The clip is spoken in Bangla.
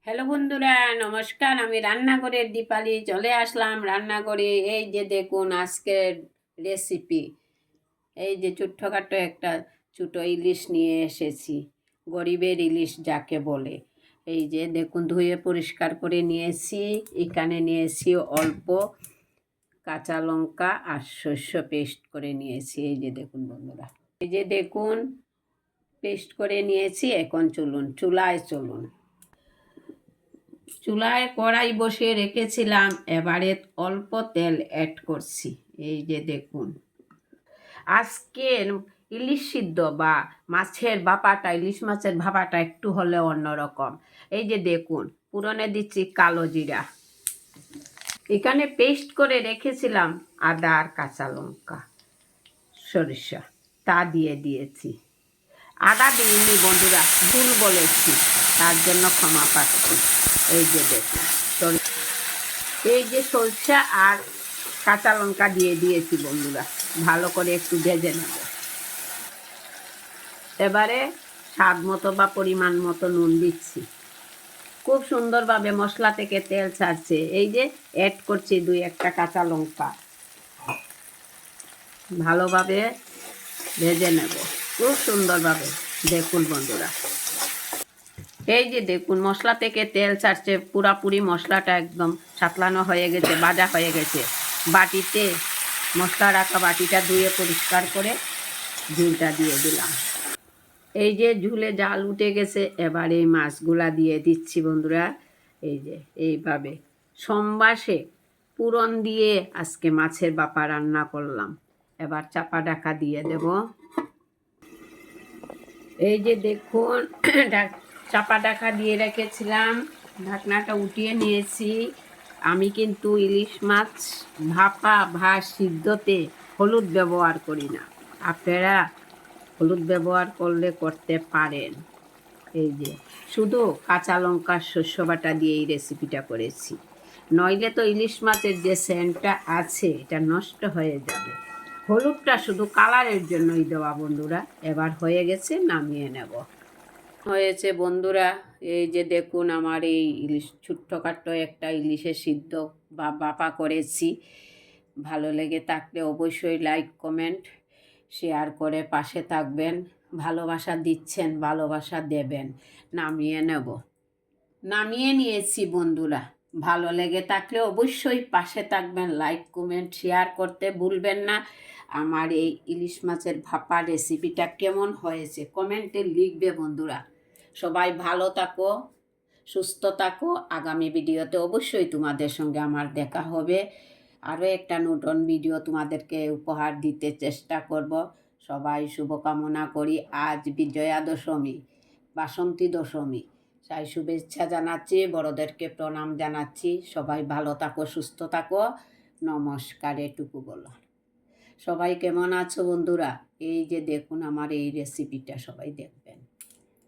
হ্যালো বন্ধুরা, নমস্কার। আমি রান্নাঘরের দীপালি চলে আসলাম রান্নাঘরে। এই যে দেখুন আজকের রেসিপি। এই যে ছোট্টখাটো একটা ছোটো ইলিশ নিয়ে এসেছি, গরিবের ইলিশ যাকে বলে। এই যে দেখুন ধুয়ে পরিষ্কার করে নিয়েছি। এখানে নিয়েছি অল্প কাঁচা লঙ্কা আর সর্ষে পেস্ট করে নিয়েছি। এই যে দেখুন বন্ধুরা, এই যে দেখুন পেস্ট করে নিয়েছি। এখন চুলায় চুলায় কড়াই বসিয়ে রেখেছিলাম। এবারে অল্প তেল অ্যাড করছি। এই যে দেখুন আজকের ইলিশ সিদ্ধ বা ইলিশ মাছের ভাপাটা একটু হলে অন্যরকম। এই যে দেখুন পুরনে দিচ্ছি কালো জিরা। এখানে পেস্ট করে রেখেছিলাম আদা আর কাঁচা লঙ্কা, সরিষা, তা দিয়ে দিয়েছি। আদা দিইনি বন্ধুরা, ভুল বলেছি, তার জন্য ক্ষমা পাচ্ছি। এই যে দেখুন এই যে সরষা আর কাঁচা লঙ্কা দিয়ে দিয়েছি বন্ধুরা, ভালো করে একটু ভেজে নেব। এবারে স্বাদ মতো বা পরিমাণ মতো নুন দিচ্ছি। খুব সুন্দরভাবে মশলা থেকে তেল ছাড়ছে। এই যে অ্যাড করছি 2-1টা কাঁচা লঙ্কা, ভালোভাবে ভেজে নেব খুব সুন্দরভাবে। দেখুন বন্ধুরা, এই যে দেখুন মশলা থেকে তেল ছাড়ছে, পুরাপুরি মশলাটা একদম সাতলানো হয়ে গেছে, ভাজা হয়ে গেছে। বাটিতে মশলা রাখা বাটিটা ধুয়ে পরিষ্কার করে ঝুলটা দিয়ে দিলাম। এই যে ঝুলে জাল উঠে গেছে। এবার এই মাছগুলা দিয়ে দিচ্ছি বন্ধুরা। এই যে এইভাবে সম্বাসে পুরন দিয়ে আজকে মাছের বাপা রান্না করলাম। এবার চাপা ঢাকা দিয়ে দেব। এই যে দেখুন চাপা ঢাকা দিয়ে রেখেছিলাম, ঢাকনাটা উঠিয়ে নিয়েছি। আমি কিন্তু ইলিশ মাছ ভাপা সিদ্ধতে হলুদ ব্যবহার করি না। আপনারা হলুদ ব্যবহার করলে করতে পারেন। এই যে শুধু কাঁচা লঙ্কার শস্য বাটা দিয়ে এই রেসিপিটা করেছি, নইলে তো ইলিশ মাছের যে সেন্টটা আছে এটা নষ্ট হয়ে যাবে। হলুদটা শুধু কালারের জন্যই দেওয়া বন্ধুরা। এবার হয়ে গেছে, নামিয়ে নেব। হয়েছে বন্ধুরা, এই যে দেখুন আমার এই ইলিশ ছোট্টখাট্টো একটা ইলিশের সিদ্ধ বা বাপা করেছি। ভালো লেগে থাকলে অবশ্যই লাইক কমেন্ট শেয়ার করে পাশে থাকবেন। ভালোবাসা দিচ্ছেন, ভালোবাসা দেবেন। নামিয়ে নিয়েছি বন্ধুরা। ভালো লেগে থাকলে অবশ্যই পাশে থাকবেন, লাইক কমেন্ট শেয়ার করতে ভুলবেন না। আমার এই ইলিশ মাছের ভাপা রেসিপিটা কেমন হয়েছে কমেন্টে লিখবে বন্ধুরা। সবাই ভালো থাকো, সুস্থ থাকো। আগামী ভিডিওতে অবশ্যই তোমাদের সঙ্গে আমার দেখা হবে। আরও একটা নতুন ভিডিও তোমাদেরকে উপহার দিতে চেষ্টা করব। সবাই শুভকামনা করি। আজ বিজয়া দশমী, বাসন্তী দশমী, তাই শুভেচ্ছা জানাচ্ছি, বড়দেরকে প্রণাম জানাচ্ছি। সবাই ভালো থাকো, সুস্থ থাকো। নমস্কার, এটুকু বলো। সবাই কেমন আছো বন্ধুরা? এই যে দেখুন আমার এই রেসিপিটা সবাই দেখুন।